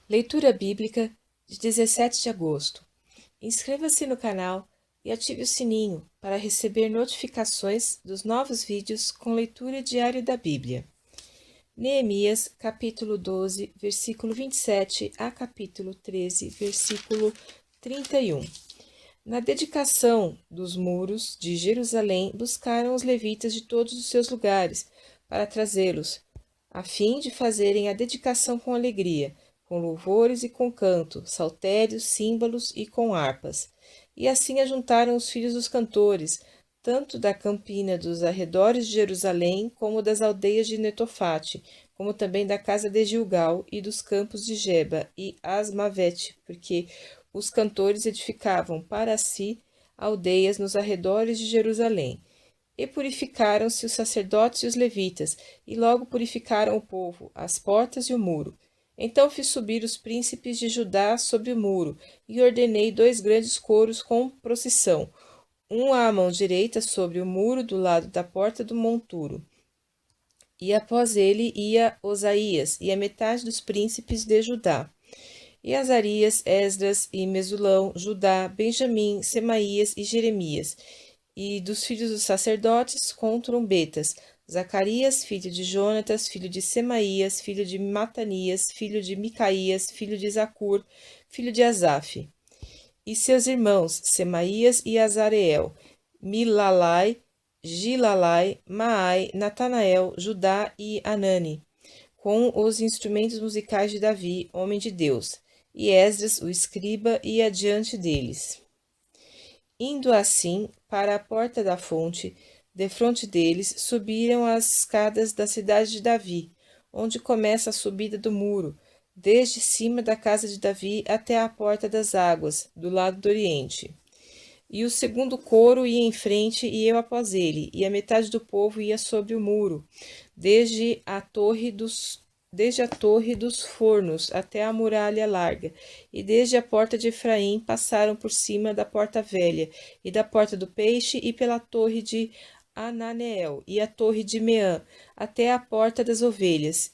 Leitura Bíblica de 17 de agosto. Inscreva-se no canal e ative o sininho para receber notificações dos novos vídeos com leitura diária da Bíblia. Neemias, capítulo 12, versículo 27 a capítulo 13, versículo 31. Na dedicação dos muros de Jerusalém, buscaram os levitas de todos os seus lugares para trazê-los, a fim de fazerem a dedicação com alegria, com louvores e com canto, saltérios, símbolos e com harpas. E assim ajuntaram os filhos dos cantores, tanto da campina dos arredores de Jerusalém, como das aldeias de Netofate, como também da casa de Gilgal e dos campos de Geba e Asmavete, porque os cantores edificavam para si aldeias nos arredores de Jerusalém. E purificaram-se os sacerdotes e os levitas, e logo purificaram o povo, as portas e o muro. Então fiz subir os príncipes de Judá sobre o muro, e ordenei 2 grandes coros com procissão, um à mão direita sobre o muro do lado da porta do monturo. E após ele ia Osaías e a metade dos príncipes de Judá. E Azarias, Esdras e Mesulão, Judá, Benjamim, Semaías e Jeremias. E dos filhos dos sacerdotes, com trombetas, Zacarias, filho de Jonatas, filho de Semaías, filho de Matanias, filho de Micaías, filho de Zacur, filho de Asaf. E seus irmãos, Semaías e Azareel, Milalai, Gilalai, Maai, Natanael, Judá e Anani, com os instrumentos musicais de Davi, homem de Deus, e Esdras, o escriba, ia diante deles. Indo assim para a porta da fonte, defronte deles, subiram as escadas da cidade de Davi, onde começa a subida do muro, desde cima da casa de Davi até a porta das águas, do lado do oriente. E o segundo coro ia em frente e eu após ele, e a metade do povo ia sobre o muro, desde a torre dos fornos até a muralha larga, e desde a porta de Efraim passaram por cima da porta velha, e da porta do peixe, e pela torre de Ananeel, e a torre de Meã, até a porta das ovelhas,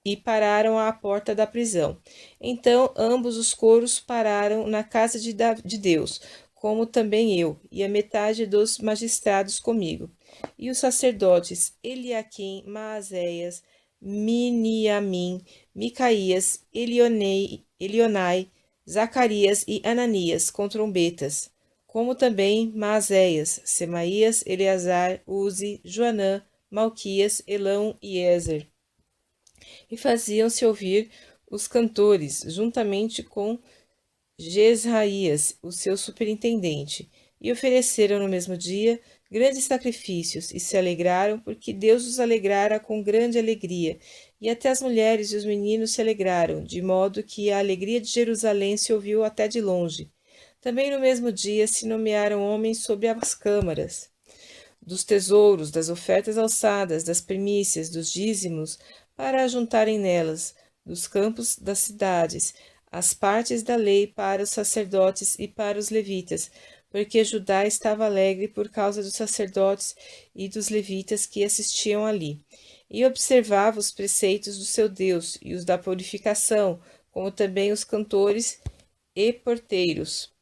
e pararam à porta da prisão. Então ambos os coros pararam na casa de Deus, como também eu, e a metade dos magistrados comigo. E os sacerdotes Eliaquim, Maazéias, Miniamim, Micaías, Elionai, Zacarias e Ananias com trombetas, como também Maazéias, Semaías, Eleazar, Uzi, Joanã, Malquias, Elão e Ezer. E faziam-se ouvir os cantores, juntamente com Jesraías, o seu superintendente, e ofereceram no mesmo dia grandes sacrifícios, e se alegraram, porque Deus os alegrara com grande alegria, e até as mulheres e os meninos se alegraram, de modo que a alegria de Jerusalém se ouviu até de longe. Também no mesmo dia se nomearam homens sobre as câmaras dos tesouros, das ofertas alçadas, das primícias, dos dízimos, para ajuntarem nelas, dos campos das cidades, as partes da lei para os sacerdotes e para os levitas, porque Judá estava alegre por causa dos sacerdotes e dos levitas que assistiam ali, e observava os preceitos do seu Deus e os da purificação, como também os cantores e porteiros,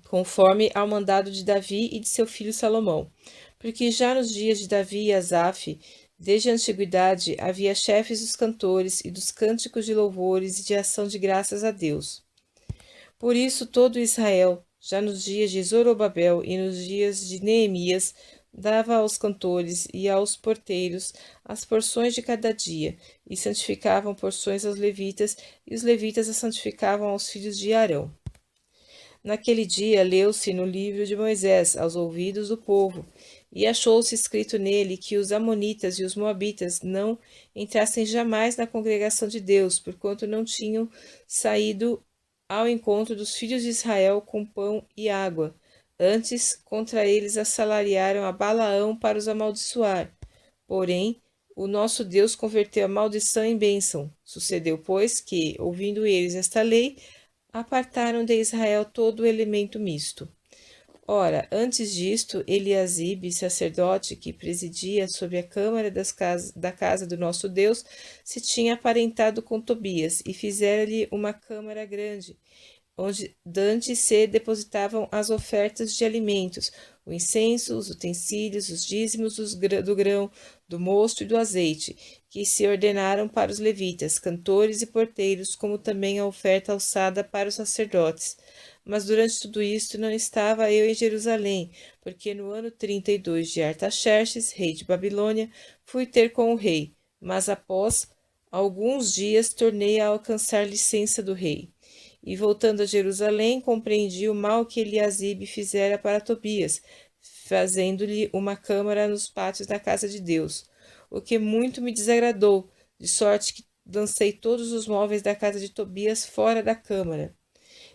conforme ao mandado de Davi e de seu filho Salomão. Porque já nos dias de Davi e Asaf, desde a antiguidade, havia chefes dos cantores e dos cânticos de louvores e de ação de graças a Deus. Por isso todo Israel, já nos dias de Zorobabel e nos dias de Neemias, dava aos cantores e aos porteiros as porções de cada dia, e santificavam porções aos levitas, e os levitas as santificavam aos filhos de Arão. Naquele dia leu-se no livro de Moisés aos ouvidos do povo, e achou-se escrito nele que os amonitas e os moabitas não entrassem jamais na congregação de Deus, porquanto não tinham saído ao encontro dos filhos de Israel com pão e água. Antes, contra eles assalariaram a Balaão para os amaldiçoar. Porém, o nosso Deus converteu a maldição em bênção. Sucedeu, pois, que, ouvindo eles esta lei, apartaram de Israel todo o elemento misto. Ora, antes disto, Eliasibe, sacerdote que presidia sobre a câmara da casa do nosso Deus, se tinha aparentado com Tobias e fizera-lhe uma câmara grande, onde dantes se depositavam as ofertas de alimentos, o incenso, os utensílios, os dízimos do grão, do mosto e do azeite, que se ordenaram para os levitas, cantores e porteiros, como também a oferta alçada para os sacerdotes. Mas durante tudo isto não estava eu em Jerusalém, porque no ano 32 de Artaxerxes, rei de Babilônia, fui ter com o rei, mas após alguns dias tornei a alcançar licença do rei. E voltando a Jerusalém, compreendi o mal que Eliasibe fizera para Tobias, fazendo-lhe uma câmara nos pátios da casa de Deus, o que muito me desagradou, de sorte que lancei todos os móveis da casa de Tobias fora da câmara.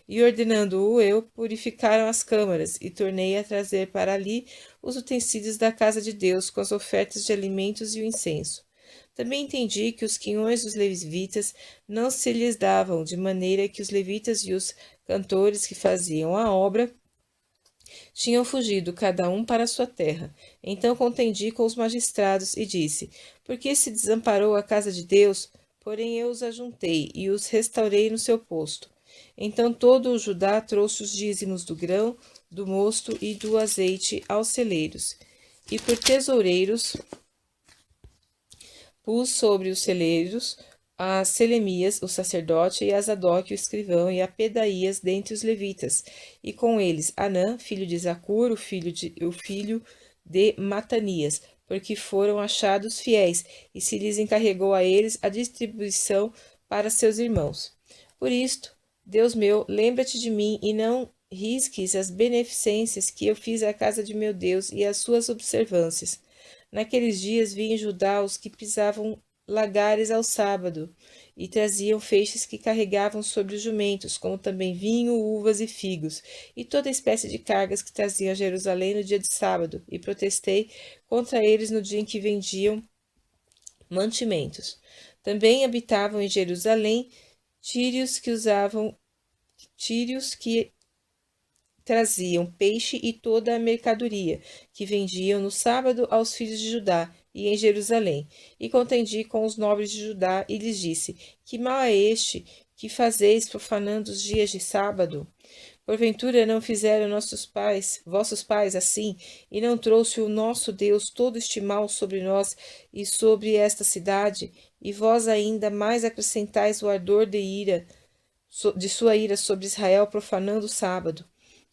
E ordenando-o eu, purificaram as câmaras, e tornei a trazer para ali os utensílios da casa de Deus, com as ofertas de alimentos e o incenso. Também entendi que os quinhões dos levitas não se lhes davam, de maneira que os levitas e os cantores que faziam a obra tinham fugido, cada um para sua terra. Então contendi com os magistrados e disse: Por que se desamparou a casa de Deus? Porém eu os ajuntei e os restaurei no seu posto. Então todo o Judá trouxe os dízimos do grão, do mosto e do azeite aos celeiros. E por tesoureiros pus sobre os celeiros a Selemias, o sacerdote, e a Zadok, o escrivão, e a Pedaías dentre os levitas, e com eles Anã, filho de Zacur, o filho de Matanias, porque foram achados fiéis, e se lhes encarregou a eles a distribuição para seus irmãos. Por isto, Deus meu, lembra-te de mim, e não risques as beneficências que eu fiz à casa de meu Deus e as suas observâncias. Naqueles dias vi em Judá os que pisavam lagares ao sábado, e traziam feixes que carregavam sobre os jumentos, como também vinho, uvas e figos, e toda espécie de cargas que traziam a Jerusalém no dia de sábado, e protestei contra eles no dia em que vendiam mantimentos. Também habitavam em Jerusalém tírios que traziam peixe e toda a mercadoria que vendiam no sábado aos filhos de Judá e em Jerusalém. E contendi com os nobres de Judá e lhes disse: Que mal é este que fazeis profanando os dias de sábado? Porventura não fizeram vossos pais, assim, e não trouxe o nosso Deus todo este mal sobre nós e sobre esta cidade? E vós ainda mais acrescentais o ardor de sua ira sobre Israel, profanando o sábado.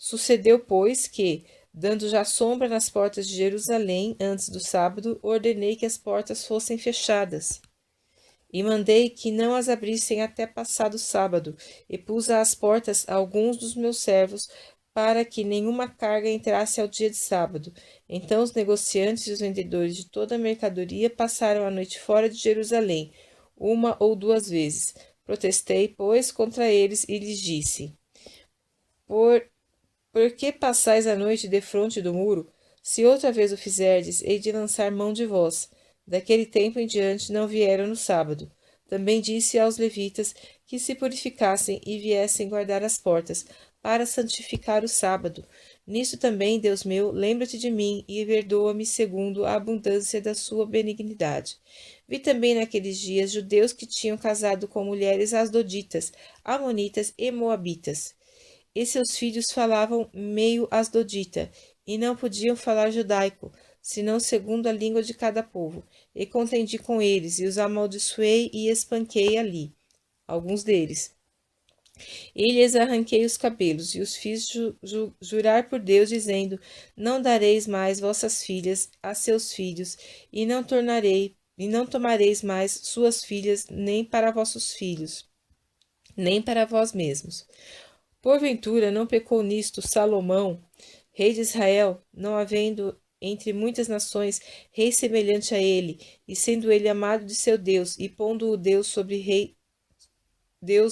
Sucedeu, pois, que, dando já sombra nas portas de Jerusalém antes do sábado, ordenei que as portas fossem fechadas. E mandei que não as abrissem até passado o sábado, e pus às portas alguns dos meus servos, para que nenhuma carga entrasse ao dia de sábado. Então os negociantes e os vendedores de toda a mercadoria passaram a noite fora de Jerusalém, uma ou duas vezes. Protestei, pois, contra eles e lhes disse: Por que passais a noite defronte do muro? Se outra vez o fizerdes, hei de lançar mão de vós. Daquele tempo em diante não vieram no sábado. Também disse aos levitas que se purificassem e viessem guardar as portas, para santificar o sábado. Nisso também, Deus meu, lembra-te de mim e perdoa-me segundo a abundância da sua benignidade. Vi também naqueles dias judeus que tinham casado com mulheres asdoditas, amonitas e moabitas. E seus filhos falavam meio asdodita, e não podiam falar judaico, senão segundo a língua de cada povo. E contendi com eles, e os amaldiçoei e espanquei ali, alguns deles. E lhes arranquei os cabelos, e os fiz jurar por Deus, dizendo: Não dareis mais vossas filhas a seus filhos, e não tomareis mais suas filhas, nem para vossos filhos, nem para vós mesmos. Porventura não pecou nisto Salomão, rei de Israel, não havendo entre muitas nações rei semelhante a ele, e sendo ele amado de seu Deus, e pondo o Deus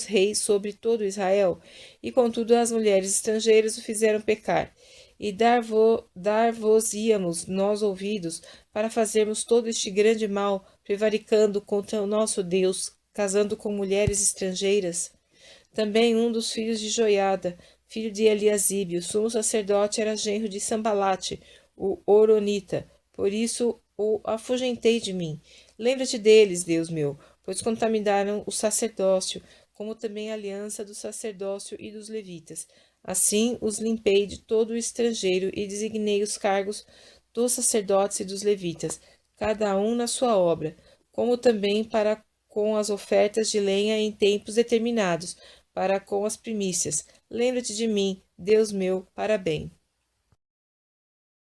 rei sobre todo Israel? E contudo as mulheres estrangeiras o fizeram pecar. E dar-vos-íamos nós ouvidos, para fazermos todo este grande mal, prevaricando contra o nosso Deus, casando com mulheres estrangeiras? Também um dos filhos de Joiada filho de Eliasibe. O sumo sacerdote era genro de Sambalate, o Horonita. Por isso o afugentei de mim. Lembra-te deles, Deus meu, pois contaminaram o sacerdócio, como também a aliança do sacerdócio e dos levitas. Assim os limpei de todo o estrangeiro e designei os cargos dos sacerdotes e dos levitas, cada um na sua obra, como também para com as ofertas de lenha em tempos determinados, para com as primícias. Lembra-te de mim, Deus meu, para bem.